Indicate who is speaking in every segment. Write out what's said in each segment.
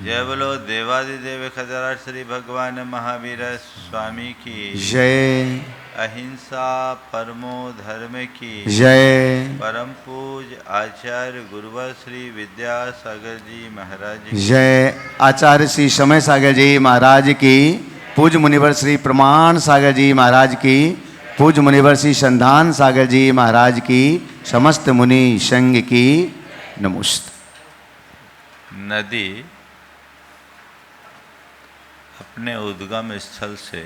Speaker 1: जय बोलो देवादिदेव खजरा श्री भगवान महावीर स्वामी की
Speaker 2: जय।
Speaker 1: अहिंसा परमो धर्म की
Speaker 2: जय।
Speaker 1: परम पूज आचार्य गुरुवर श्री विद्यासागर जी महाराज की
Speaker 2: जय। आचार्य श्री समय सागर जी महाराज की, पूज्य मुनिवर श्री प्रमाण सागर जी महाराज की, पूज्य मुनिवर श्री संधान सागर जी महाराज की, समस्त मुनि संघ की नमस्ते।
Speaker 1: नदी अपने उद्गम स्थल से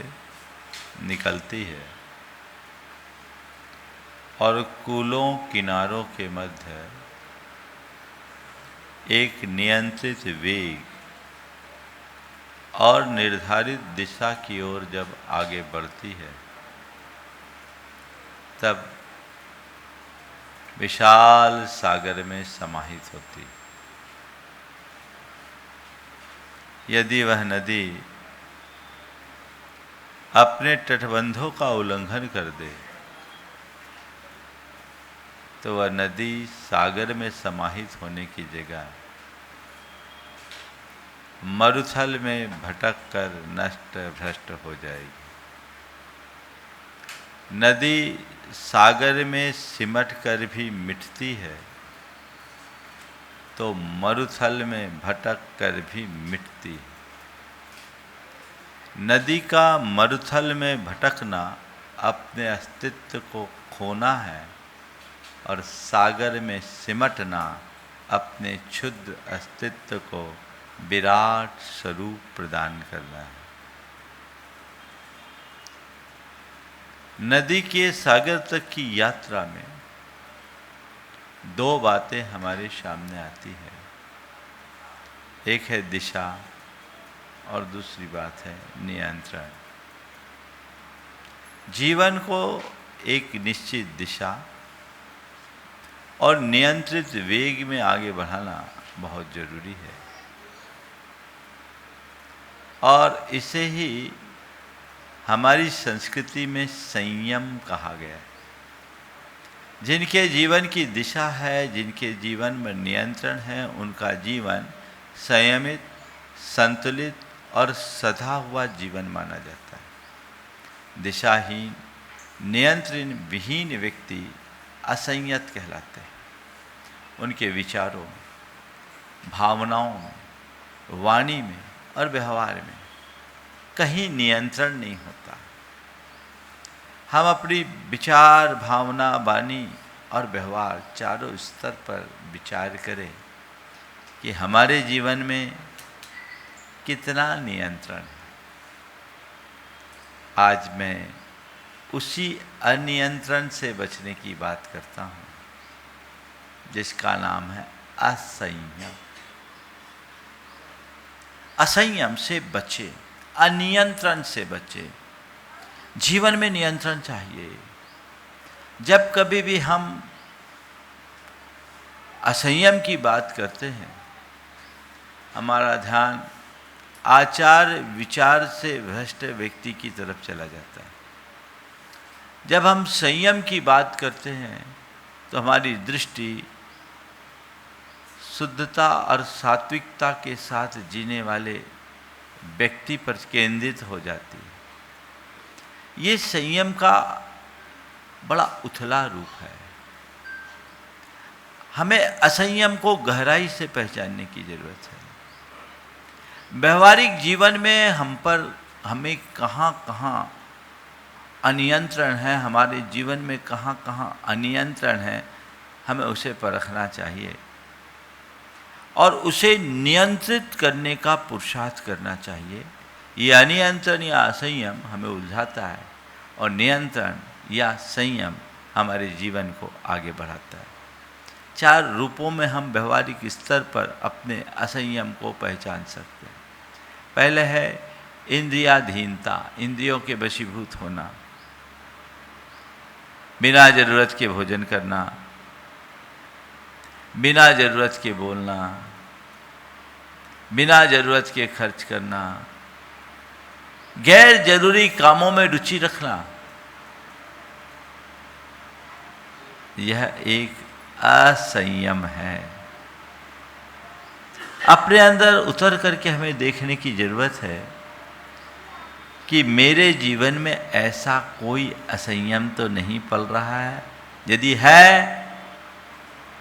Speaker 1: निकलती है और कूलों किनारों के मध्य एक नियंत्रित वेग और निर्धारित दिशा की ओर जब आगे बढ़ती है तब विशाल सागर में समाहित होती है। यदि वह नदी अपने तटबंधों का उल्लंघन कर दे तो वह नदी सागर में समाहित होने की जगह मरुथल में भटक कर नष्ट भ्रष्ट हो जाएगी। नदी सागर में सिमट कर भी मिटती है तो मरुथल में भटक कर भी मिटती है। नदी का मरुथल में भटकना अपने अस्तित्व को खोना है और सागर में सिमटना अपने क्षुद्र अस्तित्व को विराट स्वरूप प्रदान करना है। नदी के सागर तक की यात्रा में दो बातें हमारे सामने आती है, एक है दिशा और दूसरी बात है नियंत्रण। जीवन को एक निश्चित दिशा और नियंत्रित वेग में आगे बढ़ाना बहुत जरूरी है और इसे ही हमारी संस्कृति में संयम कहा गया है। जिनके जीवन की दिशा है, जिनके जीवन में नियंत्रण है, उनका जीवन संयमित, संतुलित और सधा हुआ जीवन माना जाता है। दिशाहीन, नियंत्रण विहीन व्यक्ति असंयत कहलाते हैं। उनके विचारों में, भावनाओं में, वाणी में और व्यवहार में कहीं नियंत्रण नहीं होता। हम अपनी विचार, भावना, वाणी और व्यवहार चारों स्तर पर विचार करें कि हमारे जीवन में कितना नियंत्रण है। आज मैं उसी अनियंत्रण से बचने की बात करता हूँ जिसका नाम है असंयम। असंयम से बचे, अनियंत्रण से बचे। जीवन में नियंत्रण चाहिए। जब कभी भी हम असंयम की बात करते हैं हमारा ध्यान आचार विचार से भ्रष्ट व्यक्ति की तरफ चला जाता है। जब हम संयम की बात करते हैं तो हमारी दृष्टि शुद्धता और सात्विकता के साथ जीने वाले व्यक्ति पर केंद्रित हो जाती है। ये संयम का बड़ा उथला रूप है। हमें असंयम को गहराई से पहचानने की जरूरत है। व्यवहारिक जीवन में हमें कहाँ कहाँ अनियंत्रण है, हमारे जीवन में कहाँ कहाँ अनियंत्रण है, हमें उसे परखना चाहिए और उसे नियंत्रित करने का पुरुषार्थ करना चाहिए। ये अनियंत्रण या असंयम हमें उलझाता है और नियंत्रण या संयम हमारे जीवन को आगे बढ़ाता है। चार रूपों में हम व्यवहारिक स्तर पर अपने असंयम को पहचान सकते हैं। पहले है इंद्रियाधीनता, इंद्रियों के वशीभूत होना, बिना जरूरत के भोजन करना, बिना जरूरत के बोलना, बिना जरूरत के खर्च करना, गैर जरूरी कामों में रुचि रखना। यह एक असंयम है। अपने अंदर उतर करके हमें देखने की जरूरत है कि मेरे जीवन में ऐसा कोई असंयम तो नहीं पल रहा है। यदि है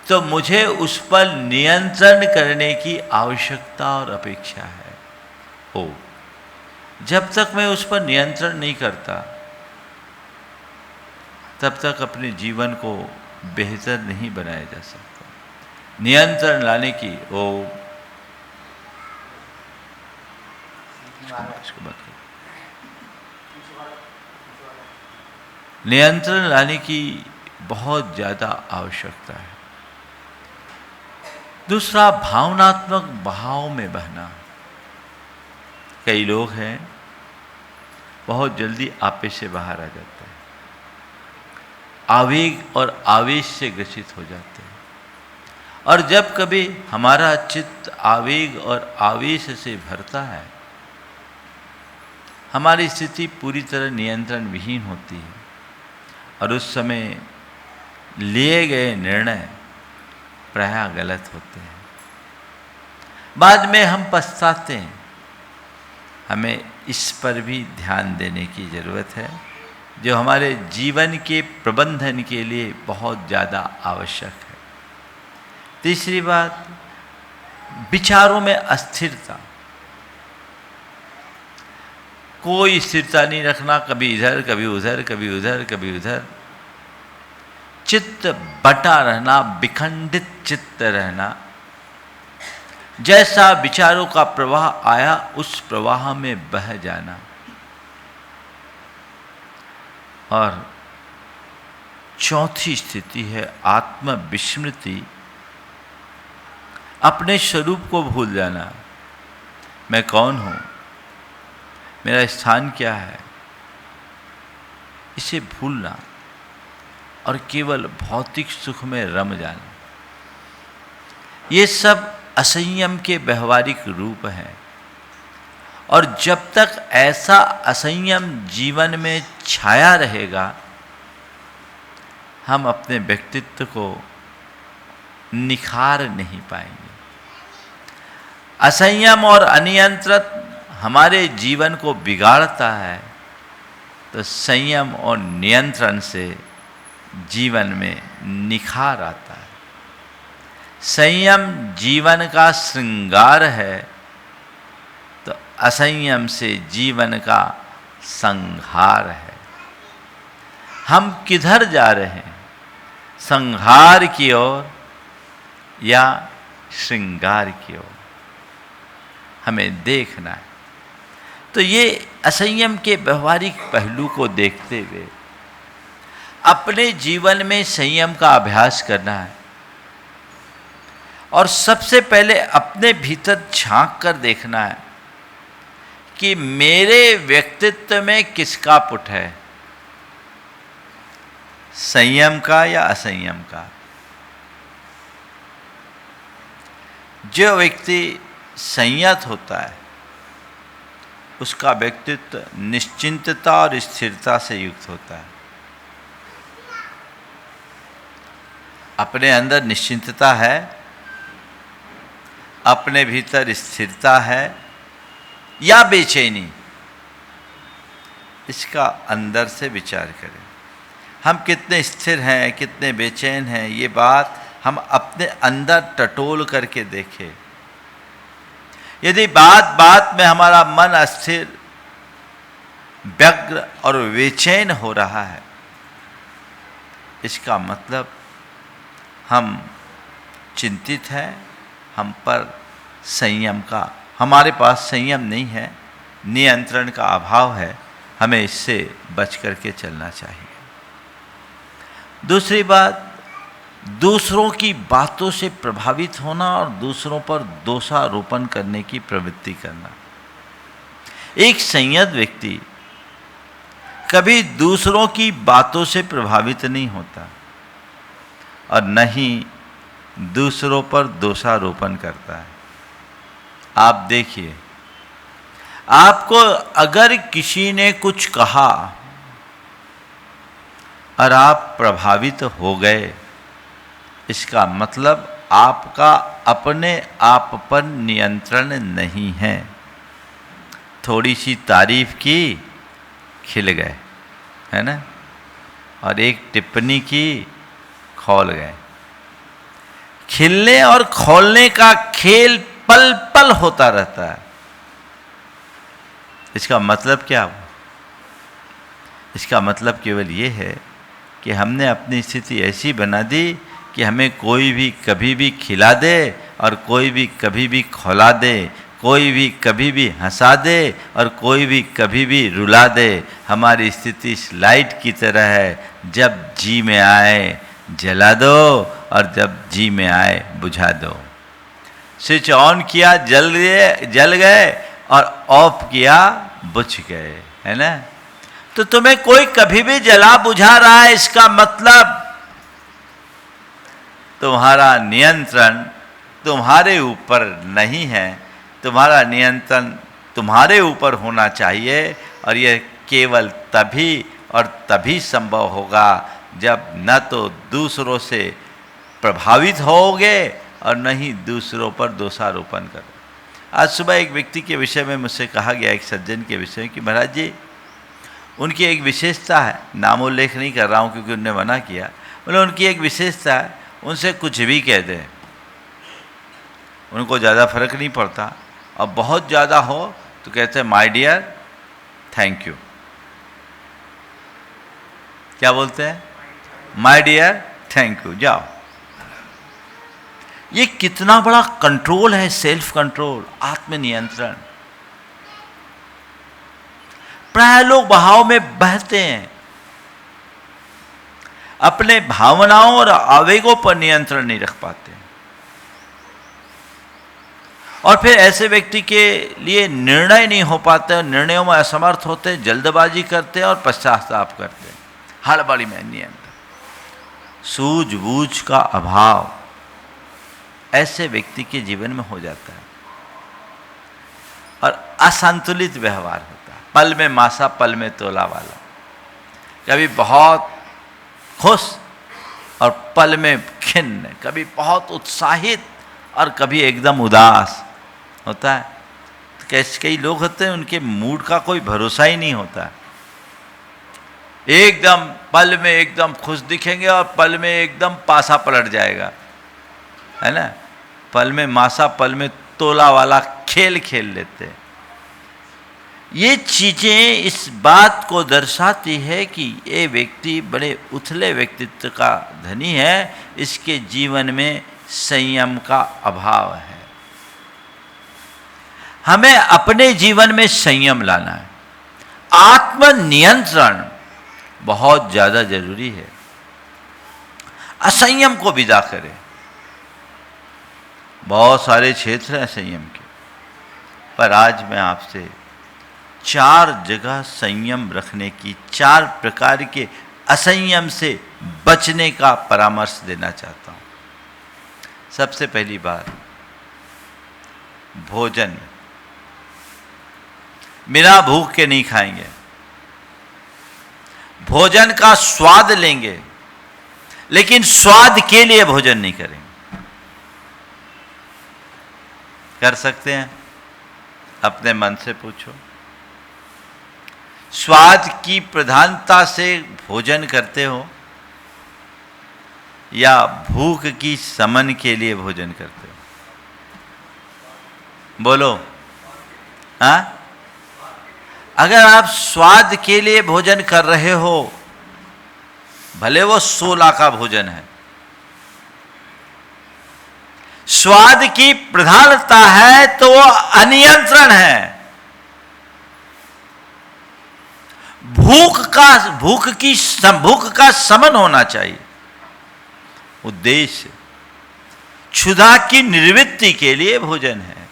Speaker 1: तो मुझे उस पर नियंत्रण करने की आवश्यकता और अपेक्षा है। हो जब तक मैं उस पर नियंत्रण नहीं करता तब तक अपने जीवन को बेहतर नहीं बनाया जा सकता। नियंत्रण लाने की नियंत्रण लाने की बहुत ज़्यादा आवश्यकता है। दूसरा, भावनात्मक बहाव में बहना। कई लोग हैं बहुत जल्दी आपे से बाहर आ जाते हैं, आवेग और आवेश से ग्रसित हो जाते हैं, और जब कभी हमारा चित्त आवेग और आवेश से भरता है, हमारी स्थिति पूरी तरह नियंत्रण विहीन होती है और उस समय लिए गए निर्णय प्रायः गलत होते हैं। बाद में हम पछताते हैं। हमें इस पर भी ध्यान देने की ज़रूरत है, जो हमारे जीवन के प्रबंधन के लिए बहुत ज़्यादा आवश्यक है। तीसरी बात, विचारों में अस्थिरता। कोई स्थिरता नहीं रखना, कभी इधर कभी उधर, कभी उधर कभी उधर। चित्त बटा रहना, विखंडित चित्त रहना। जैसा विचारों का प्रवाह आया उस प्रवाह में बह जाना। और चौथी स्थिति है आत्मविस्मृति, अपने स्वरूप को भूल जाना। मैं कौन हूँ, मेरा स्थान क्या है, इसे भूलना और केवल भौतिक सुख में रम जाना। ये सब असंयम के व्यवहारिक रूप हैं, और जब तक ऐसा असंयम जीवन में छाया रहेगा, हम अपने व्यक्तित्व को निखार नहीं पाएंगे। असंयम और अनियंत्रित हमारे जीवन को बिगाड़ता है, तो संयम और नियंत्रण से जीवन में निखार आता है। संयम जीवन का श्रृंगार है, तो असंयम से जीवन का संहार है। हम किधर जा रहे हैं, संहार की ओर या श्रृंगार की ओर, हमें देखना है। तो ये असंयम के व्यवहारिक पहलू को देखते हुए अपने जीवन में संयम का अभ्यास करना है, और सबसे पहले अपने भीतर झांक कर देखना है कि मेरे व्यक्तित्व में किसका पुट है, संयम का या असंयम का। जो व्यक्ति संयत होता है उसका व्यक्तित्व निश्चिंतता और स्थिरता से युक्त होता है। अपने अंदर निश्चिंतता है, अपने भीतर स्थिरता है या बेचैनी, इसका अंदर से विचार करें। हम कितने स्थिर हैं, कितने बेचैन हैं, ये बात हम अपने अंदर टटोल करके देखें। यदि बात बात में हमारा मन अस्थिर, व्यग्र और बेचैन हो रहा है, इसका मतलब हम चिंतित हैं, हम पर संयम का, हमारे पास संयम नहीं है, नियंत्रण का अभाव है। हमें इससे बच करके चलना चाहिए। दूसरी बात, दूसरों की बातों से प्रभावित होना और दूसरों पर दोषारोपण करने की प्रवृत्ति करना। एक संयत व्यक्ति कभी दूसरों की बातों से प्रभावित नहीं होता और न ही दूसरों पर दोषारोपण करता है। आप देखिए, आपको अगर किसी ने कुछ कहा और आप प्रभावित हो गए, इसका मतलब आपका अपने आप पर नियंत्रण नहीं है। थोड़ी सी तारीफ की, खिल गए, है ना, और एक टिप्पणी की, खौल गए। खिलने और खौलने का खेल पल पल होता रहता है। इसका मतलब क्या हुआ? इसका मतलब केवल ये है कि हमने अपनी स्थिति ऐसी बना दी कि हमें कोई भी कभी भी खिला दे और कोई भी कभी भी खौला दे, कोई भी कभी भी हंसा दे और कोई भी कभी भी रुला दे। हमारी स्थिति इस लाइट की तरह है, जब जी में आए जला दो और जब जी में आए बुझा दो। स्विच ऑन किया जल गए और ऑफ किया बुझ गए, है ना। तो तुम्हें कोई कभी भी जला बुझा रहा है, इसका मतलब तुम्हारा नियंत्रण तुम्हारे ऊपर नहीं है। तुम्हारा नियंत्रण तुम्हारे ऊपर होना चाहिए, और यह केवल तभी और तभी संभव होगा जब न तो दूसरों से प्रभावित होगे और न ही दूसरों पर दोषारोपण करो। आज सुबह एक व्यक्ति के विषय में मुझसे कहा गया, एक सज्जन के विषय में, कि महाराज जी उनकी एक विशेषता है, नाम उल्लेख नहीं कर रहा हूँ क्योंकि उन्होंने मना किया, मतलब उनकी एक विशेषता है, उनसे कुछ भी कह दें उनको ज़्यादा फर्क नहीं पड़ता, और बहुत ज़्यादा हो तो कहते हैं माय डियर थैंक यू। क्या बोलते हैं? My dear thank you. जाओ। ये कितना बड़ा कंट्रोल है, सेल्फ कंट्रोल, आत्मनियंत्रण। प्राय लोग बहाव में बहते हैं, अपने भावनाओं और आवेगों पर नियंत्रण नहीं रख पाते, और फिर ऐसे व्यक्ति के लिए निर्णय नहीं हो पाते, निर्णयों में असमर्थ होते, जल्दबाजी करते और पश्चाताप करते, हड़बड़ी में नियंत्रण, सूझबूझ का अभाव ऐसे व्यक्ति के जीवन में हो जाता है, और असंतुलित व्यवहार होता है। पल में मासा पल में तोला वाला, कभी बहुत खुश और पल में खिन्न, कभी बहुत उत्साहित और कभी एकदम उदास होता है। तो कैसे कई लोग होते हैं, उनके मूड का कोई भरोसा ही नहीं होता। एकदम पल में एकदम खुश दिखेंगे और पल में एकदम पासा पलट जाएगा, है ना। पल में मासा पल में तोला वाला खेल खेल लेते हैं। ये चीजें इस बात को दर्शाती है कि ये व्यक्ति बड़े उथले व्यक्तित्व का धनी है, इसके जीवन में संयम का अभाव है। हमें अपने जीवन में संयम लाना है, आत्मनियंत्रण बहुत ज्यादा जरूरी है। असंयम को विदा करें। बहुत सारे क्षेत्र हैं संयम के, पर आज मैं आपसे 4 जगह संयम रखने की, 4 प्रकार के असंयम से बचने का परामर्श देना चाहता हूं। सबसे पहली बात, भोजन बिना भूख के नहीं खाएंगे। भोजन का स्वाद लेंगे, लेकिन स्वाद के लिए भोजन नहीं करेंगे। कर सकते हैं? अपने मन से पूछो। स्वाद की प्रधानता से भोजन करते हो या भूख की शमन के लिए भोजन करते हो? बोलो। हाँ? अगर आप स्वाद के लिए भोजन कर रहे हो, भले वो 16 का भोजन है, स्वाद की प्रधानता है तो वो अनियंत्रण है। भूख का शमन होना चाहिए। उद्देश्य क्षुधा की निवृत्ति के लिए भोजन है,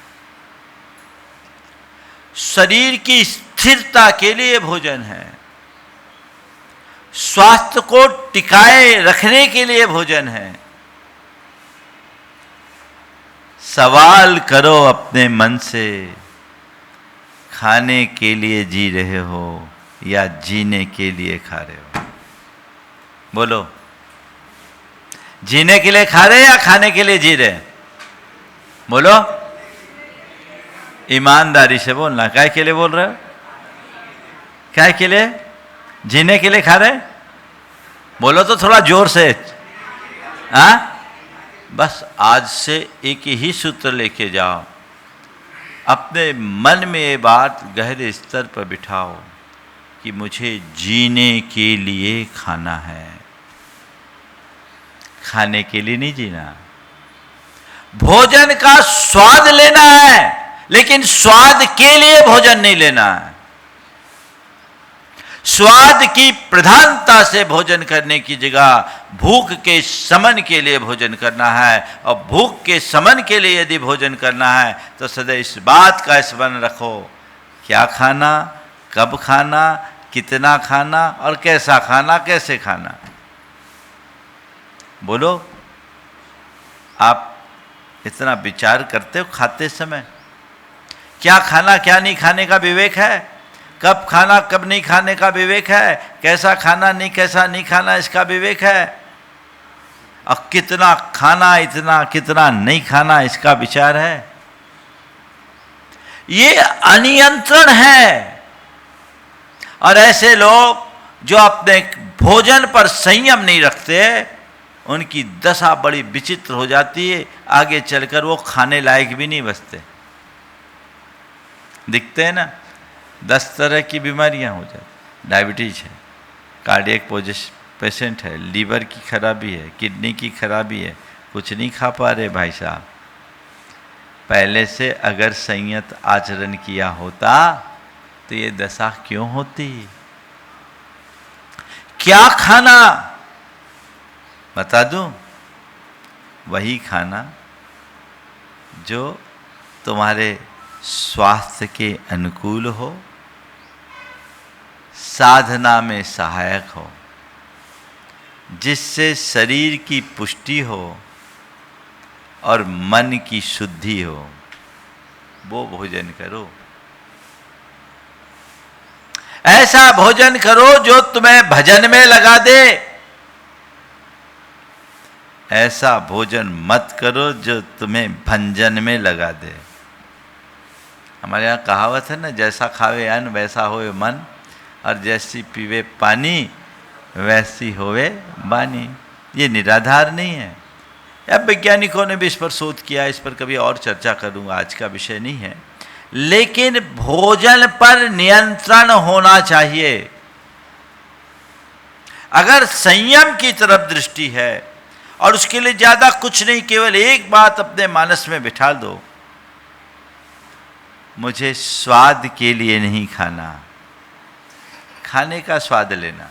Speaker 1: शरीर की स्थिरता के लिए भोजन है, स्वास्थ्य को टिकाए रखने के लिए भोजन है। सवाल करो अपने मन से, खाने के लिए जी रहे हो या जीने के लिए खा रहे हो? बोलो। जीने के लिए खा रहे या खाने के लिए जी रहे? बोलो, ईमानदारी से बोलना। काय के लिए बोल रहे हो? काय के लिए? जीने के लिए खा रहे? बोलो तो थोड़ा जोर से। हाँ, बस आज से एक ही सूत्र लेके जाओ, अपने मन में ये बात गहरे स्तर पर बिठाओ कि मुझे जीने के लिए खाना है, खाने के लिए नहीं जीना। भोजन का स्वाद लेना है, लेकिन स्वाद के लिए भोजन नहीं लेना है। स्वाद की प्रधानता से भोजन करने की जगह भूख के शमन के लिए भोजन करना है। और भूख के शमन के लिए यदि भोजन करना है तो सदैव इस बात का स्मरण रखो, क्या खाना, कब खाना, कितना खाना और कैसा खाना, कैसे खाना। बोलो, आप इतना विचार करते हो खाते समय? क्या खाना क्या नहीं खाने का विवेक है? कब खाना कब नहीं खाने का विवेक है? कैसा खाना नहीं कैसा नहीं खाना इसका विवेक है? और कितना खाना, इतना कितना नहीं खाना इसका विचार है? ये अनियंत्रण है। और ऐसे लोग जो अपने भोजन पर संयम नहीं रखते, उनकी दशा बड़ी विचित्र हो जाती है। आगे चलकर वो खाने लायक भी नहीं बचते। दिखते हैं ना, 10 तरह की बीमारियां हो जाती। डायबिटीज है, कार्डियक पेशेंट है, लीवर की खराबी है, किडनी की खराबी है, कुछ नहीं खा पा रहे भाई साहब। पहले से अगर संयत आचरण किया होता तो ये दशा क्यों होती? क्या खाना बता दूं? वही खाना जो तुम्हारे स्वास्थ्य के अनुकूल हो, साधना में सहायक हो, जिससे शरीर की पुष्टि हो और मन की शुद्धि हो, वो भोजन करो। ऐसा भोजन करो जो तुम्हें भजन में लगा दे। ऐसा भोजन मत करो जो तुम्हें भंजन में लगा दे। हमारे यहाँ कहावत है ना, जैसा खावे अन्न वैसा होवे मन, और जैसी पीवे पानी वैसी होवे बानी। ये निराधार नहीं है। अब वैज्ञानिकों ने भी इस पर शोध किया, इस पर कभी और चर्चा करूँगा, आज का विषय नहीं है। लेकिन भोजन पर नियंत्रण होना चाहिए। अगर संयम की तरफ दृष्टि है और उसके लिए ज़्यादा कुछ नहीं, केवल एक बात अपने मानस में बिठा दो, मुझे स्वाद के लिए नहीं खाना, खाने का स्वाद लेना।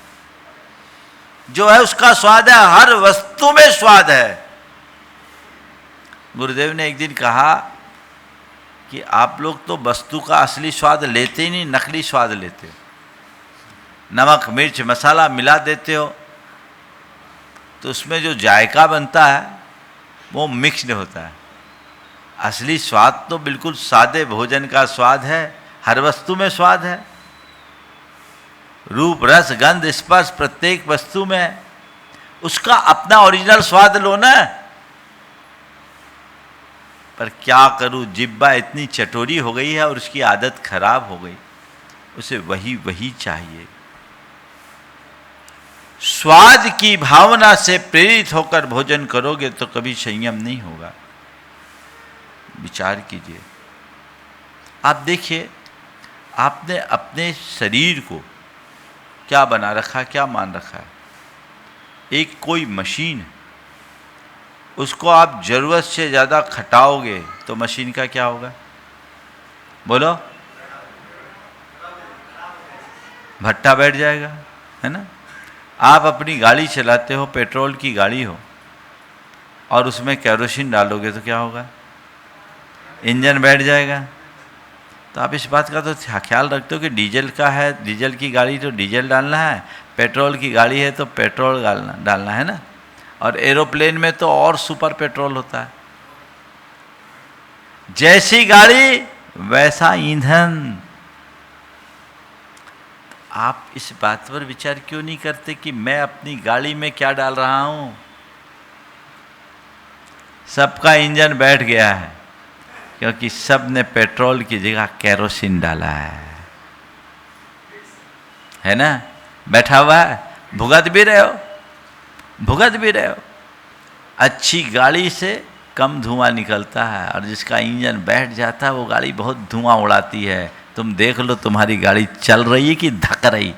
Speaker 1: जो है उसका स्वाद है, हर वस्तु में स्वाद है। गुरुदेव ने एक दिन कहा कि आप लोग तो वस्तु का असली स्वाद लेते ही नहीं, नकली स्वाद लेते हो। नमक मिर्च मसाला मिला देते हो तो उसमें जो जायका बनता है वो मिक्स्ड होता है। असली स्वाद तो बिल्कुल सादे भोजन का स्वाद है। हर वस्तु में स्वाद है, रूप रस गंध स्पर्श प्रत्येक वस्तु में है। उसका अपना ओरिजिनल स्वाद लो ना। पर क्या करूं, जिब्बा इतनी चटोरी हो गई है और उसकी आदत खराब हो गई, उसे वही वही चाहिए। स्वाद की भावना से प्रेरित होकर भोजन करोगे तो कभी संयम नहीं होगा। विचार कीजिए। आप देखिए, आपने अपने शरीर को क्या बना रखा है, क्या मान रखा है? एक कोई मशीन है, उसको आप जरूरत से ज़्यादा खटाओगे तो मशीन का क्या होगा? बोलो, भट्टा बैठ जाएगा, है ना? आप अपनी गाड़ी चलाते हो, पेट्रोल की गाड़ी हो, और उसमें केरोसिन डालोगे तो क्या होगा? इंजन बैठ जाएगा। तो आप इस बात का तो ख्याल रखते हो कि डीजल का है, डीजल की गाड़ी तो डीजल डालना है, पेट्रोल की गाड़ी है तो पेट्रोल डालना है ना। और एरोप्लेन में तो और सुपर पेट्रोल होता है। जैसी गाड़ी वैसा ईंधन। आप इस बात पर विचार क्यों नहीं करते कि मैं अपनी गाड़ी में क्या डाल रहा हूं? सबका इंजन बैठ गया है, क्योंकि सब ने पेट्रोल की जगह केरोसिन डाला है ना। बैठा हुआ है, भुगत भी रहे हो। अच्छी गाड़ी से कम धुआं निकलता है, और जिसका इंजन बैठ जाता है वो गाड़ी बहुत धुआं उड़ाती है। तुम देख लो तुम्हारी गाड़ी चल रही है कि धक रही,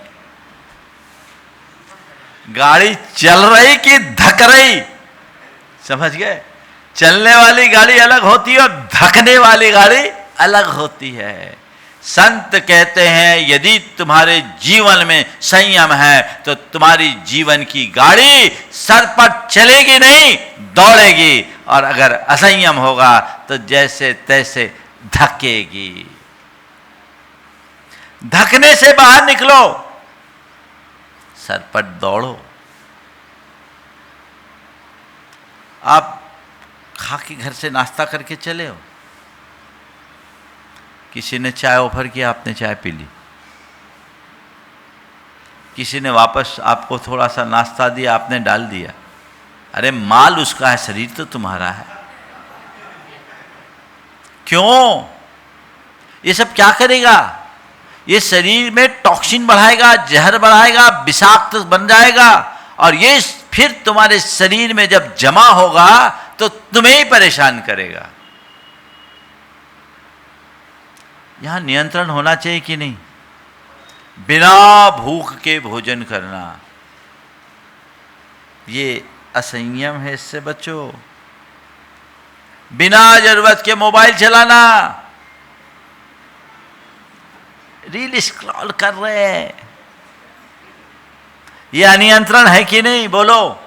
Speaker 1: गाड़ी चल रही कि धक रही, समझ गए। चलने वाली गाड़ी अलग होती है और धकने वाली गाड़ी अलग होती है। संत कहते हैं यदि तुम्हारे जीवन में संयम है तो तुम्हारी जीवन की गाड़ी सर पर चलेगी नहीं, दौड़ेगी, और अगर असंयम होगा तो जैसे तैसे धकेगी। धकने से बाहर निकलो, सर पर दौड़ो। आप खा के घर से नाश्ता करके चले हो, किसी ने चाय ऑफर किया, आपने चाय पी ली, किसी ने वापस आपको थोड़ा सा नाश्ता दिया, आपने डाल दिया। अरे माल उसका है, शरीर तो तुम्हारा है। क्यों? ये सब क्या करेगा? ये शरीर में टॉक्सिन बढ़ाएगा, जहर बढ़ाएगा, विषाक्त बन जाएगा, और ये फिर तुम्हारे शरीर में जब जमा होगा तो तुम्हें ही परेशान करेगा। यहां नियंत्रण होना चाहिए कि नहीं? बिना भूख के भोजन करना, ये असंयम है, इससे बचो। बिना जरूरत के मोबाइल चलाना, रील स्क्रॉल कर रहे हैं, ये अनियंत्रण है कि नहीं? बोलो।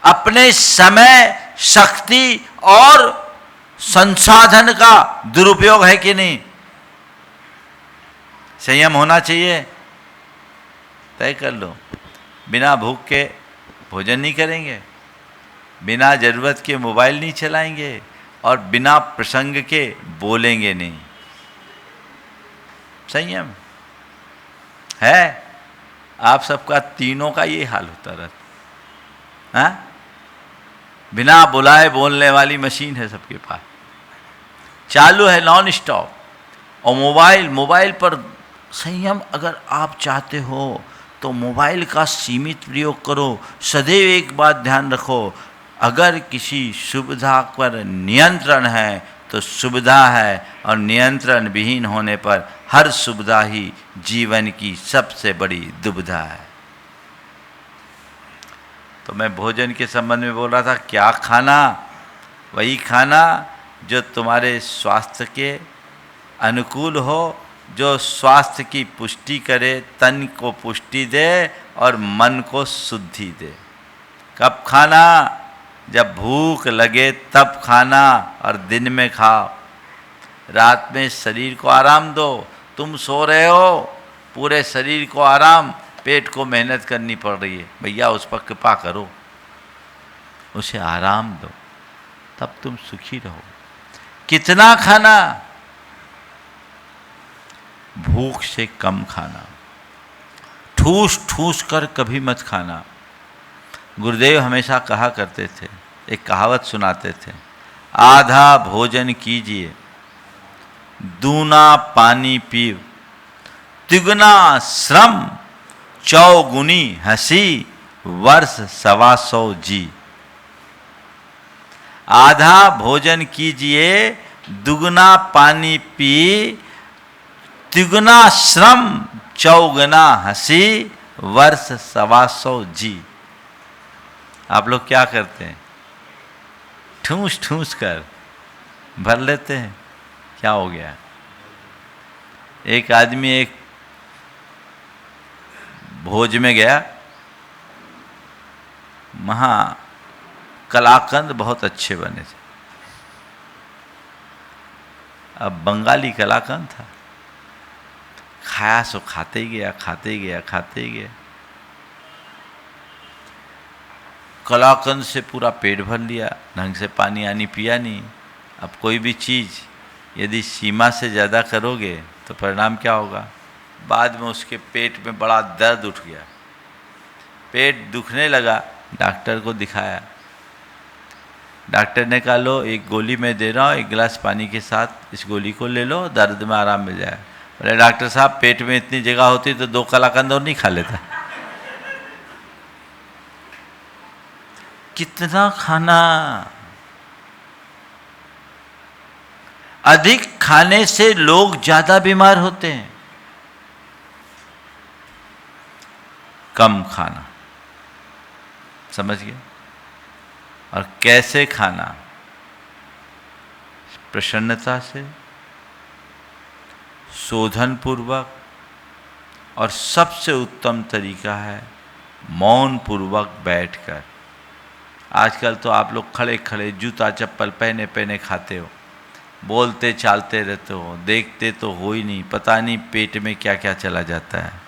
Speaker 1: अपने समय, शक्ति और संसाधन का दुरुपयोग है कि नहीं? संयम होना चाहिए। तय कर लो, बिना भूख के भोजन नहीं करेंगे, बिना जरूरत के मोबाइल नहीं चलाएंगे, और बिना प्रसंग के बोलेंगे नहीं। संयम है। आप सबका तीनों का ये हाल होता रहता है। बिना बुलाए बोलने वाली मशीन है सबके पास, चालू है नॉन स्टॉप। और मोबाइल पर संयम अगर आप चाहते हो तो मोबाइल का सीमित प्रयोग करो। सदैव एक बात ध्यान रखो, अगर किसी सुविधा पर नियंत्रण है तो सुविधा है, और नियंत्रण विहीन होने पर हर सुविधा ही जीवन की सबसे बड़ी दुविधा है। तो मैं भोजन के संबंध में बोल रहा था, क्या खाना? वही खाना जो तुम्हारे स्वास्थ्य के अनुकूल हो, जो स्वास्थ्य की पुष्टि करे, तन को पुष्टि दे और मन को शुद्धि दे। कब खाना? जब भूख लगे तब खाना, और दिन में खाओ। रात में शरीर को आराम दो। तुम सो रहे हो, पूरे शरीर को आराम, पेट को मेहनत करनी पड़ रही है, भैया उस पर कृपा करो, उसे आराम दो, तब तुम सुखी रहो। कितना खाना? भूख से कम खाना, ठूस ठूस कर कभी मत खाना। गुरुदेव हमेशा कहा करते थे, एक कहावत सुनाते थे, आधा भोजन कीजिए, दूना पानी पीव, तिगुना श्रम, चौगुनी हंसी, वर्ष 125 जी। आधा भोजन कीजिए, दुगना पानी पी, तिगुना श्रम, चौगुना हंसी, वर्ष 125 जी। आप लोग क्या करते हैं? ठूस ठूस कर भर लेते हैं। क्या हो गया? एक आदमी एक भोज में गया, वहाँ कलाकंद बहुत अच्छे बने थे। अब बंगाली कलाकंद था, खाया सो खाते ही गया। कलाकंद से पूरा पेट भर लिया, ढंग से पानी आनी पिया नहीं। अब कोई भी चीज़ यदि सीमा से ज़्यादा करोगे तो परिणाम क्या होगा? बाद में उसके पेट में बड़ा दर्द उठ गया, पेट दुखने लगा, डॉक्टर को दिखाया। डॉक्टर ने कहा लो एक गोली मैं दे रहा हूँ, एक गिलास पानी के साथ इस गोली को ले लो, दर्द में आराम मिल जाए। बोले डॉक्टर साहब पेट में इतनी जगह होती तो 2 कलाकंद और नहीं खा लेता। कितना खाना, अधिक खाने से लोग ज्यादा बीमार होते हैं। कम खाना, समझ गए? और कैसे खाना? प्रसन्नता से, शोधन पूर्वक, और सबसे उत्तम तरीका है मौन पूर्वक बैठकर। आजकल तो आप लोग खड़े खड़े जूता चप्पल पहने पहने खाते हो, बोलते चालते रहते हो, देखते तो हो ही नहीं, पता नहीं पेट में क्या क्या चला जाता है।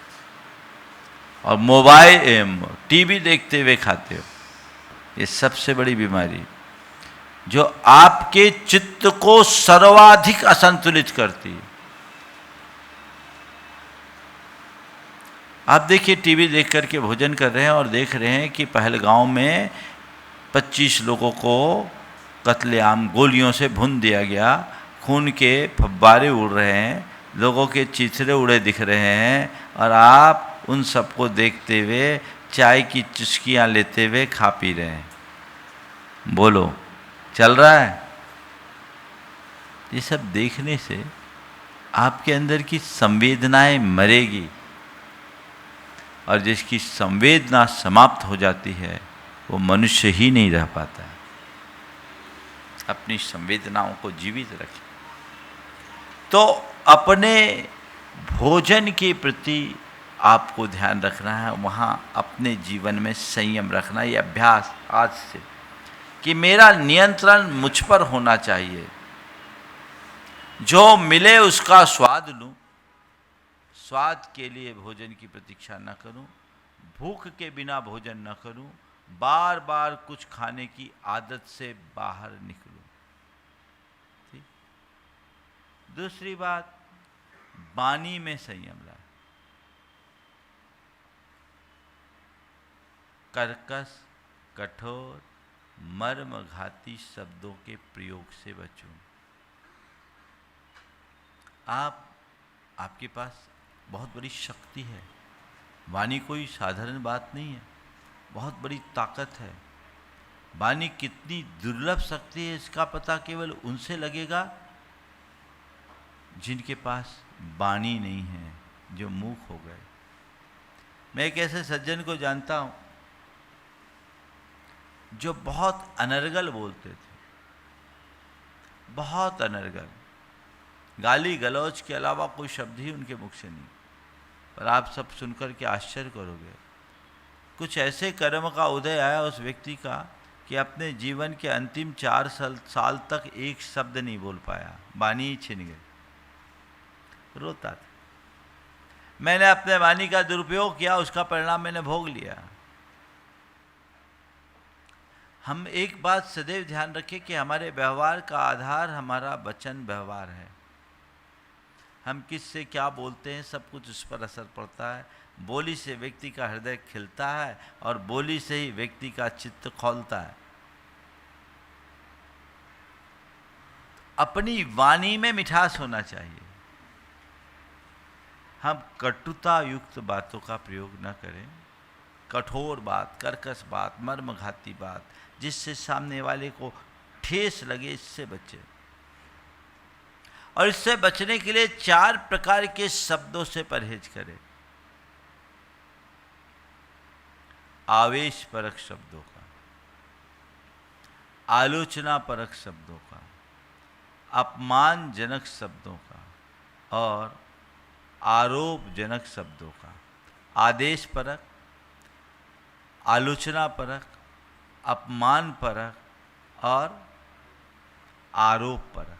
Speaker 1: और मोबाइल टीवी देखते हुए खाते हो। ये सबसे बड़ी बीमारी जो आपके चित्त को सर्वाधिक असंतुलित करती है। आप देखिए टीवी देख करके भोजन कर रहे हैं और देख रहे हैं कि पहलगांव में 25 लोगों को कत्लेआम गोलियों से भून दिया गया, खून के फव्वारे उड़ रहे हैं, लोगों के चीथड़े उड़े दिख रहे हैं, और आप उन सबको देखते हुए चाय की चुस्कियां लेते हुए खा पी रहे हैं। बोलो चल रहा है? ये सब देखने से आपके अंदर की संवेदनाएं मरेगी, और जिसकी संवेदना समाप्त हो जाती है वो मनुष्य ही नहीं रह पाता है। अपनी संवेदनाओं को जीवित रखें। तो अपने भोजन के प्रति आपको ध्यान रखना है, वहाँ अपने जीवन में संयम रखना। ये अभ्यास आज से कि मेरा नियंत्रण मुझ पर होना चाहिए, जो मिले उसका स्वाद लूं, स्वाद के लिए भोजन की प्रतीक्षा न करूं, भूख के बिना भोजन न करूं, बार बार कुछ खाने की आदत से बाहर निकलूं। ठीक? दूसरी बात, वाणी में संयम लाए। कर्कश, कठोर, मर्मघाती शब्दों के प्रयोग से बचूं। आपके पास बहुत बड़ी शक्ति है। वाणी कोई साधारण बात नहीं है, बहुत बड़ी ताकत है। वाणी कितनी दुर्लभ शक्ति है इसका पता केवल उनसे लगेगा जिनके पास वाणी नहीं है, जो मूक हो गए। मैं एक ऐसे सज्जन को जानता हूं जो बहुत अनर्गल बोलते थे, बहुत अनर्गल, गाली गलौज के अलावा कोई शब्द ही उनके मुख से नहीं। पर आप सब सुनकर के आश्चर्य करोगे, कुछ ऐसे कर्म का उदय आया उस व्यक्ति का कि अपने जीवन के अंतिम 4 साल तक एक शब्द नहीं बोल पाया, वाणी ही छिन गई, रोता था। मैंने अपने वाणी का दुरुपयोग किया, उसका परिणाम मैंने भोग लिया। हम एक बात सदैव ध्यान रखें कि हमारे व्यवहार का आधार हमारा वचन व्यवहार है। हम किससे क्या बोलते हैं सब कुछ उस पर असर पड़ता है। बोली से व्यक्ति का हृदय खिलता है और बोली से ही व्यक्ति का चित्त खौलता है। अपनी वाणी में मिठास होना चाहिए। हम कटुता युक्त बातों का प्रयोग न करें। कठोर बात, कर्कश बात, मर्मघाती बात, जिससे सामने वाले को ठेस लगे, इससे बचें। और इससे बचने के लिए 4 प्रकार के शब्दों से परहेज करें। आवेश परक शब्दों का, आलोचना परक शब्दों का, अपमानजनक शब्दों का और आरोपजनक शब्दों का। आदेश परक, आलोचना परक, अपमान परक और आरोप परक।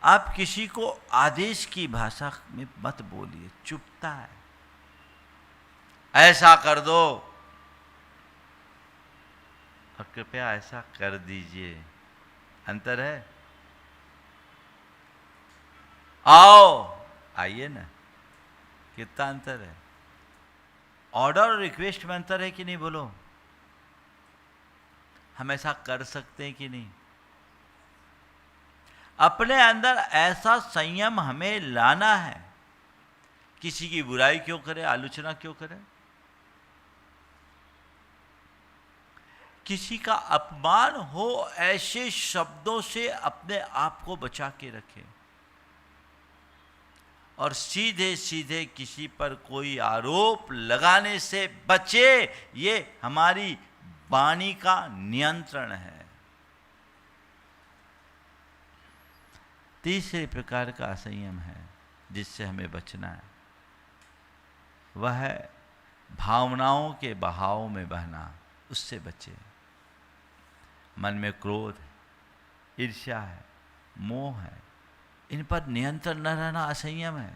Speaker 1: आप किसी को आदेश की भाषा में मत बोलिए, चुभता है। ऐसा कर दो और कृपया ऐसा कर दीजिए, अंतर है। आओ, आइए ना, कितना अंतर है। ऑर्डर और रिक्वेस्ट में अंतर है कि नहीं, बोलो। हम ऐसा कर सकते हैं कि नहीं? अपने अंदर ऐसा संयम हमें लाना है। किसी की बुराई क्यों करे, आलोचना क्यों करे, किसी का अपमान हो, ऐसे शब्दों से अपने आप को बचा के रखें और सीधे सीधे किसी पर कोई आरोप लगाने से बचे। ये हमारी वाणी का नियंत्रण है। तीसरे प्रकार का असंयम है जिससे हमें बचना है, वह है भावनाओं के बहाव में बहना। उससे बचे। मन में क्रोध है, ईर्ष्या है, मोह है, इन पर नियंत्रण न रहना असंयम है।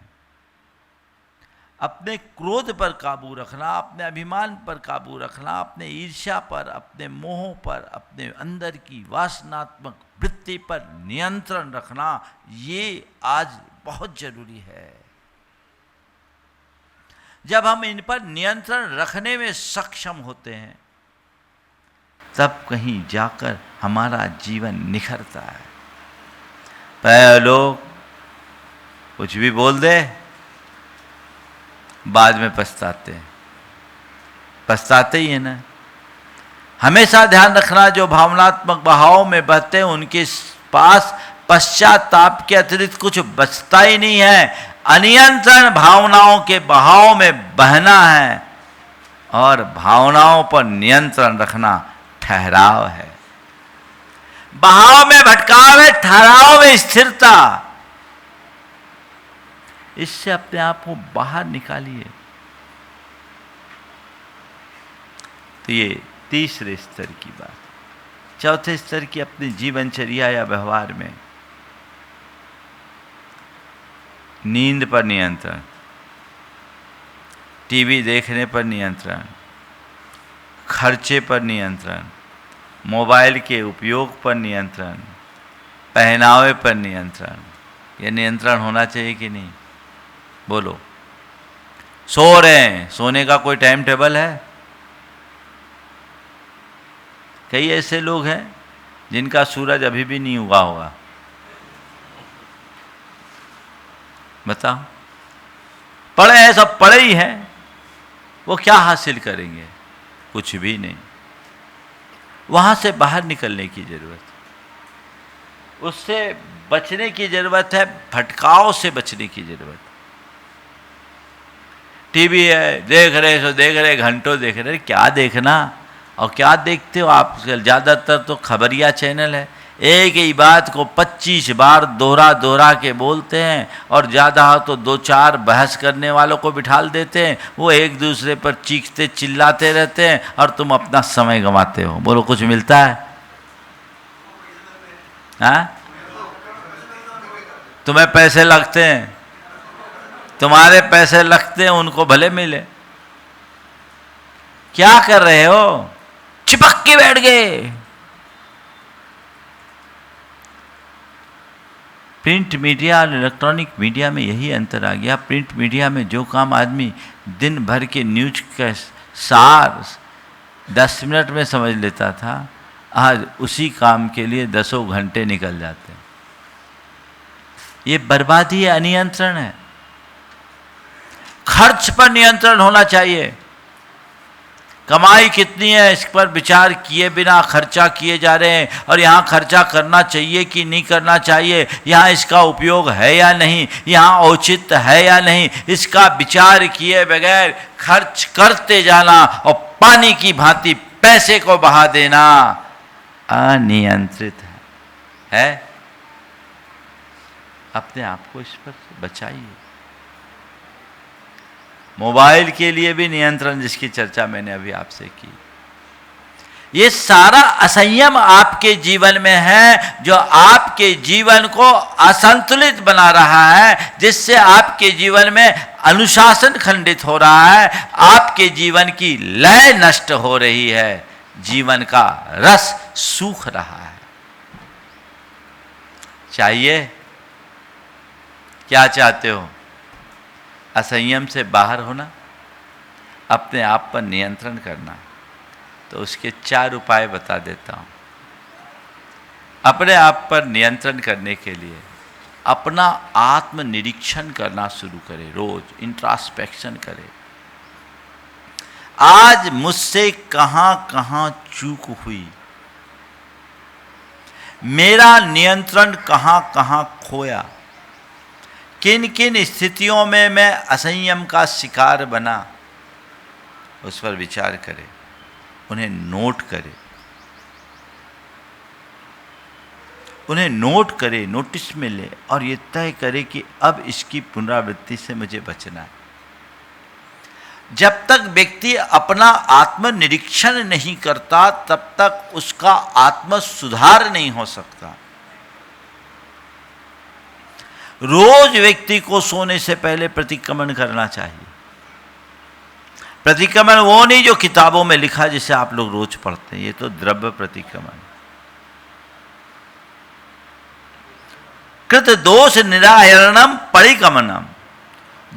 Speaker 1: अपने क्रोध पर काबू रखना, अपने अभिमान पर काबू रखना, अपने ईर्ष्या पर, अपने मोह पर, अपने अंदर की वासनात्मक वृत्ति पर नियंत्रण रखना, ये आज बहुत जरूरी है। जब हम इन पर नियंत्रण रखने में सक्षम होते हैं तब कहीं जाकर हमारा जीवन निखरता है। पहले लोग कुछ भी बोल दे, बाद में पछताते हैं। पछताते ही है ना। हमेशा ध्यान रखना, जो भावनात्मक बहाव में बहते हैं उनके पास पश्चाताप के अतिरिक्त कुछ बचता ही नहीं है। अनियंत्रण भावनाओं के बहाव में बहना है और भावनाओं पर नियंत्रण रखना ठहराव है। बहाव में भटकाव है, ठहराव में स्थिरता। इससे अपने आप को बाहर निकालिए। तो ये तीसरे स्तर की बात। चौथे स्तर की अपनी जीवनचर्या या व्यवहार में नींद पर नियंत्रण, टीवी देखने पर नियंत्रण, खर्चे पर नियंत्रण, मोबाइल के उपयोग पर नियंत्रण, पहनावे पर नियंत्रण। यह नियंत्रण होना चाहिए कि नहीं? बोलो। सो रहे हैं, सोने का कोई टाइम टेबल है? कई ऐसे लोग हैं जिनका सूरज अभी भी नहीं उगा होगा। बताओ, पढ़े हैं, सब पढ़े ही हैं, वो क्या हासिल करेंगे? कुछ भी नहीं। वहां से बाहर निकलने की जरूरत है, उससे बचने की जरूरत है, भटकाव से बचने की जरूरत है। टीवी है, देख रहे सो देख रहे, घंटों देख रहे, क्या देखना? और क्या देखते हो आप? ज़्यादातर तो खबरिया चैनल है, एक ही बात को 25 बार दोहरा दोहरा के बोलते हैं और ज़्यादा हो तो 2-4 बहस करने वालों को बिठाल देते हैं। वो एक दूसरे पर चीखते चिल्लाते रहते हैं और तुम अपना समय गंवाते हो। बोलो, कुछ मिलता है? हाँ? तुम्हें पैसे लगते हैं, तुम्हारे पैसे लगते हैं, उनको भले मिले। क्या कर रहे हो? चिपक के बैठ गए। प्रिंट मीडिया और इलेक्ट्रॉनिक मीडिया में यही अंतर आ गया। प्रिंट मीडिया में जो काम आदमी दिन भर के न्यूज का सार 10 मिनट में समझ लेता था, आज उसी काम के लिए 10 घंटे निकल जाते हैं। ये बर्बादी है, अनियंत्रण है। खर्च पर नियंत्रण होना चाहिए। कमाई कितनी है इस पर विचार किए बिना खर्चा किए जा रहे हैं, और यहाँ खर्चा करना चाहिए कि नहीं करना चाहिए, यहाँ इसका उपयोग है या नहीं, यहाँ औचित्य है या नहीं, इसका विचार किए बगैर खर्च करते जाना और पानी की भांति पैसे को बहा देना अनियंत्रित है। अपने आप को इस पर बचाइए। मोबाइल के लिए भी नियंत्रण, जिसकी चर्चा मैंने अभी आपसे की। ये सारा असंयम आपके जीवन में है, जो आपके जीवन को असंतुलित बना रहा है, जिससे आपके जीवन में अनुशासन खंडित हो रहा है, आपके जीवन की लय नष्ट हो रही है, जीवन का रस सूख रहा है। चाहिए? क्या चाहते हो? असंयम से बाहर होना, अपने आप पर नियंत्रण करना। तो उसके 4 उपाय बता देता हूँ। अपने आप पर नियंत्रण करने के लिए अपना आत्म निरीक्षण करना शुरू करें, रोज इंट्रास्पेक्शन करें। आज मुझसे कहां कहां चूक हुई, मेरा नियंत्रण कहां कहां खोया, किन किन स्थितियों में मैं असंयम का शिकार बना, उस पर विचार करें, उन्हें नोट करें, उन्हें नोट करें, नोटिस में ले और ये तय करें कि अब इसकी पुनरावृत्ति से मुझे बचना है। जब तक व्यक्ति अपना आत्मनिरीक्षण नहीं करता तब तक उसका आत्म सुधार नहीं हो सकता। रोज व्यक्ति को सोने से पहले प्रतिक्रमण करना चाहिए। प्रतिक्रमण वो नहीं जो किताबों में लिखा जिसे आप लोग रोज पढ़ते हैं, ये तो द्रव्य प्रतिक्रमण। कृत दोष निराहरणम परिक्रमणम,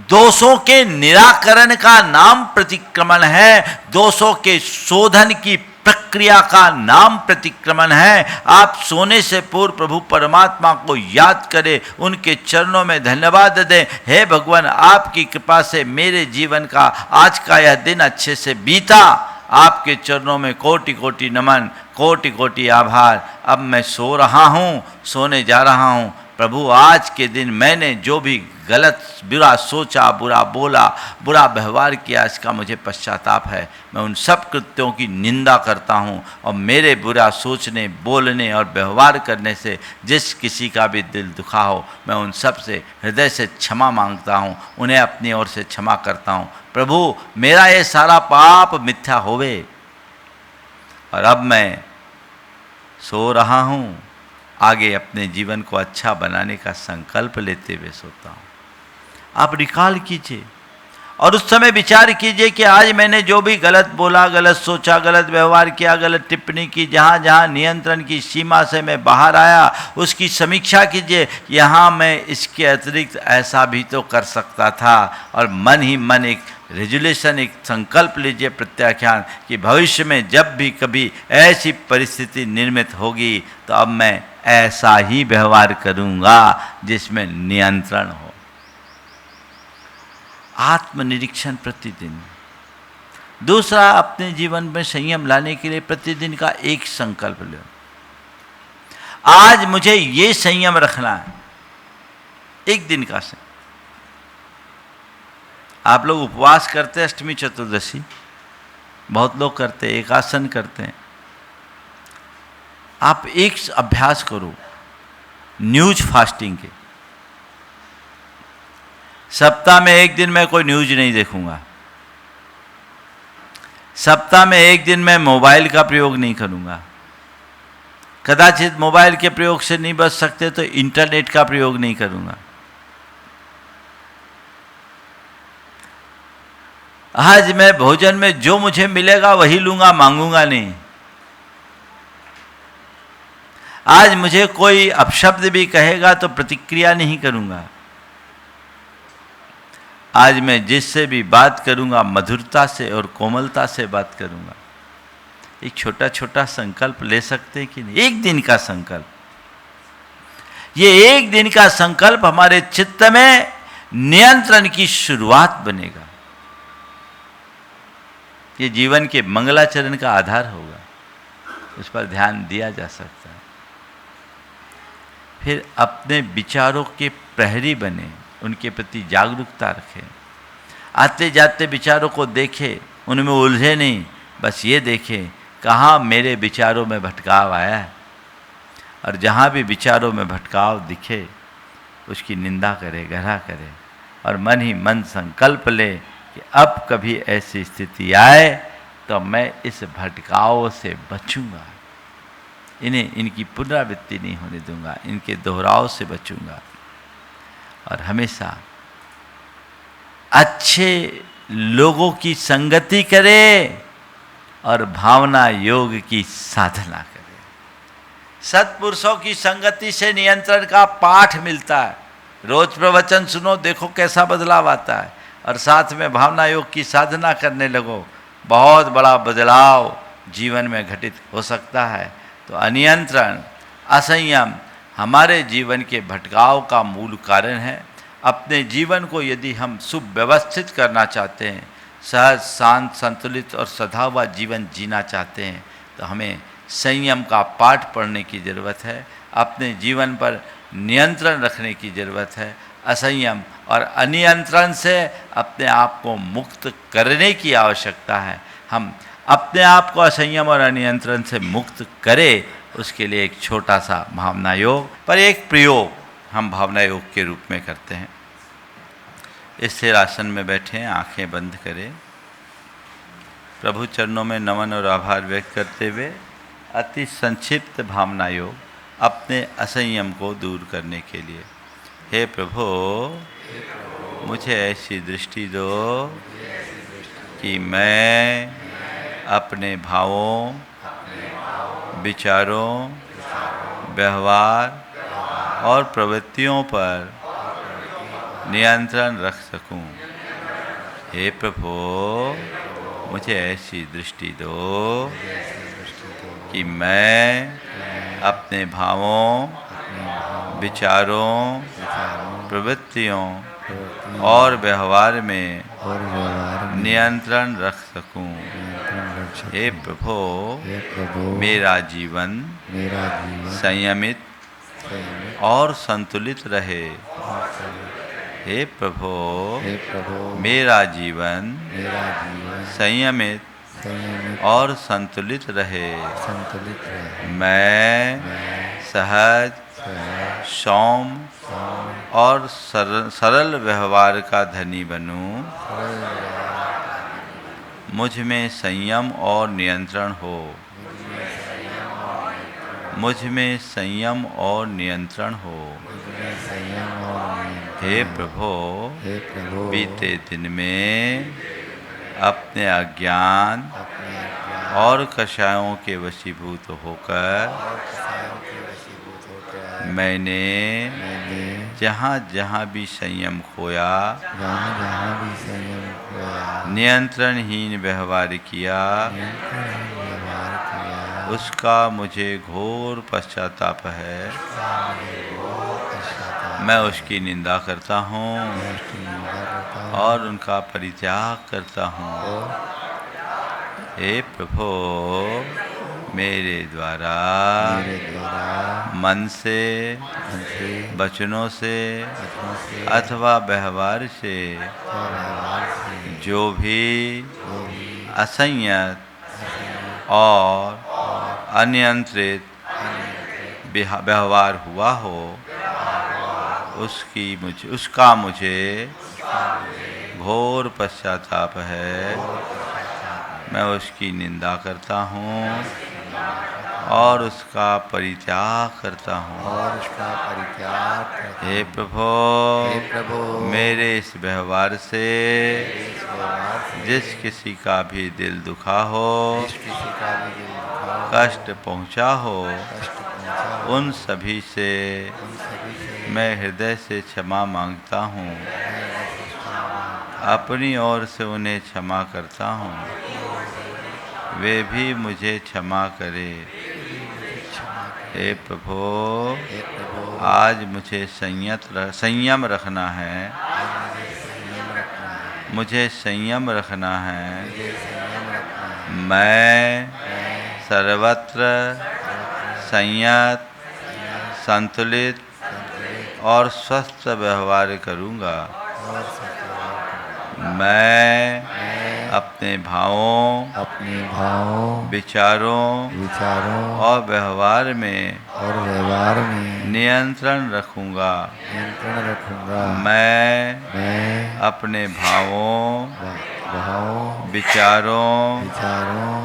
Speaker 1: दोषों के निराकरण का नाम प्रतिक्रमण है, दोषों के शोधन की प्रक्रिया का नाम प्रतिक्रमण है। आप सोने से पूर्व प्रभु परमात्मा को याद करें, उनके चरणों में धन्यवाद दें, हे भगवान आपकी कृपा से मेरे जीवन का आज का यह दिन अच्छे से बीता, आपके चरणों में कोटि कोटि नमन, कोटि कोटि आभार। अब मैं सो रहा हूँ, सोने जा रहा हूँ। प्रभु आज के दिन मैंने जो भी गलत बुरा सोचा, बुरा बोला, बुरा व्यवहार किया, इसका मुझे पश्चाताप है। मैं उन सब कृत्यों की निंदा करता हूँ और मेरे बुरा सोचने, बोलने और व्यवहार करने से जिस किसी का भी दिल दुखा हो, मैं उन सब से हृदय से क्षमा मांगता हूँ, उन्हें अपनी ओर से क्षमा करता हूँ। प्रभु मेरा ये सारा पाप मिथ्या होवे और अब मैं सो रहा हूँ, आगे अपने जीवन को अच्छा बनाने का संकल्प लेते हुए सोता हूँ। आप रिकॉल कीजिए और उस समय विचार कीजिए कि आज मैंने जो भी गलत बोला, गलत सोचा, गलत व्यवहार किया, गलत टिप्पणी की, जहाँ जहाँ नियंत्रण की सीमा से मैं बाहर आया, उसकी समीक्षा कीजिए। यहाँ मैं इसके अतिरिक्त ऐसा भी तो कर सकता था, और मन ही मन एक रेजुलेशन, एक संकल्प लीजिए, प्रत्याख्यान, कि भविष्य में जब भी कभी ऐसी परिस्थिति निर्मित होगी तो अब मैं ऐसा ही व्यवहार करूँगा जिसमें नियंत्रण हो। आत्मनिरीक्षण प्रतिदिन। दूसरा, अपने जीवन में संयम लाने के लिए प्रतिदिन का एक संकल्प लो। आज मुझे ये संयम रखना है, एक दिन का संयम। आप लोग उपवास करते हैं अष्टमी चतुर्दशी, बहुत लोग करते हैं, एकासन करते हैं। आप एक अभ्यास करो न्यूज फास्टिंग के। सप्ताह में एक दिन मैं कोई न्यूज नहीं देखूंगा, सप्ताह में एक दिन मैं मोबाइल का प्रयोग नहीं करूंगा। कदाचित मोबाइल के प्रयोग से नहीं बच सकते तो इंटरनेट का प्रयोग नहीं करूंगा। आज मैं भोजन में जो मुझे मिलेगा वही लूंगा, मांगूंगा नहीं। आज मुझे कोई अपशब्द भी कहेगा तो प्रतिक्रिया नहीं करूंगा। आज मैं जिससे भी बात करूंगा मधुरता से और कोमलता से बात करूंगा। एक छोटा छोटा संकल्प ले सकते हैं कि नहीं? एक दिन का संकल्प। ये एक दिन का संकल्प हमारे चित्त में नियंत्रण की शुरुआत बनेगा। ये जीवन के मंगलाचरण का आधार होगा, उस पर ध्यान दिया जा सकता है। फिर अपने विचारों के प्रहरी बने, उनके प्रति जागरूकता रखें। आते जाते विचारों को देखें, उनमें उलझे नहीं, बस ये देखें कहाँ मेरे विचारों में भटकाव आया है, और जहाँ भी विचारों में भटकाव दिखे उसकी निंदा करे, ग्रह करे, और मन ही मन संकल्प ले कि अब कभी ऐसी स्थिति आए तो मैं इस भटकाव से बचूंगा, इनकी पुनरावृत्ति नहीं होने दूंगा, इनके दोहराव से बचूंगा। और हमेशा अच्छे लोगों की संगति करे और भावना योग की साधना करे। सत्पुरुषों की संगति से नियंत्रण का पाठ मिलता है। रोज प्रवचन सुनो, देखो कैसा बदलाव आता है, और साथ में भावना योग की साधना करने लगो, बहुत बड़ा बदलाव जीवन में घटित हो सकता है। तो अनियंत्रण, असंयम हमारे जीवन के भटकाव का मूल कारण है। अपने जीवन को यदि हम सुव्यवस्थित करना चाहते हैं, सहज, शांत, संतुलित और सधा हुआ जीवन जीना चाहते हैं, तो हमें संयम का पाठ पढ़ने की ज़रूरत है। अपने जीवन पर नियंत्रण रखने की ज़रूरत है। असंयम और अनियंत्रण से अपने आप को मुक्त करने की आवश्यकता है। हम अपने आप को असंयम और अनियंत्रण से मुक्त करें, उसके लिए एक छोटा सा भावना योग पर एक प्रयोग हम भावना योग के रूप में करते हैं। स्थिर आसन में बैठें, आंखें बंद करें, प्रभु चरणों में नमन और आभार व्यक्त करते हुए अति संक्षिप्त भावना योग अपने असंयम को दूर करने के लिए। हे प्रभु, मुझे ऐसी दृष्टि दो कि मैं अपने भावों, विचारों, व्यवहार और प्रवृत्तियों पर नियंत्रण रख सकूं। हे प्रभु, मुझे ऐसी दृष्टि दो कि मैं अपने भावों, विचारों, प्रवृत्तियों और व्यवहार में नियंत्रण रख सकूं। हे प्रभु, मेरा जीवन संयमित और संतुलित रहे। हे प्रभु, मेरा जीवन संयमित और संतुलित रहे। मैं सहज, सौम्य और सरल व्यवहार का धनी बनूं। मुझ में संयम और नियंत्रण हो। मुझ में संयम और नियंत्रण हो। हे प्रभु, बीते दिन में अपने अज्ञान और कषायों के वशीभूत होकर मैंने जहाँ जहाँ भी संयम खोया, नियंत्रणहीन व्यवहार किया, उसका मुझे घोर पश्चाताप है। मैं उसकी निंदा करता हूँ और उनका परित्याग करता हूँ। हे प्रभु, मेरे द्वारा मन से, वचनों से अथवा व्यवहार से जो भी असंयत और अनियंत्रित व्यवहार हुआ हो, उसका मुझे घोर पश्चाताप है। मैं उसकी निंदा करता हूँ और उसका परित्याग करता हूँ। हे प्रभु, मेरे इस व्यवहार से जिस किसी का भी दिल दुखा हो, कष्ट पहुँचा हो, उन सभी से मैं हृदय से क्षमा मांगता हूँ। अपनी ओर से उन्हें क्षमा करता हूँ, वे भी मुझे क्षमा करे। हे प्रभु, आज मुझे संयम रखना है। मुझे संयम रखना है। मैं सर्वत्र संयत, संतुलित और स्वस्थ व्यवहार करूँगा। मैं अपने भावों, विचारों और व्यवहार में नियंत्रण रखूँगा। मैं अपने भावों, विचारों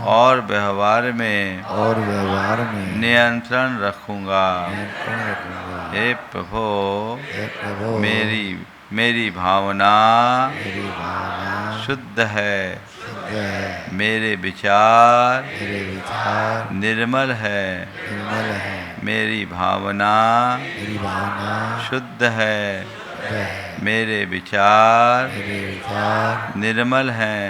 Speaker 1: और व्यवहार में नियंत्रण रखूँगा। हे प्रभु, मेरी भावना शुद्ध है। मेरे विचार निर्मल है। मेरी भावना शुद्ध है। मेरे विचार निर्मल हैं।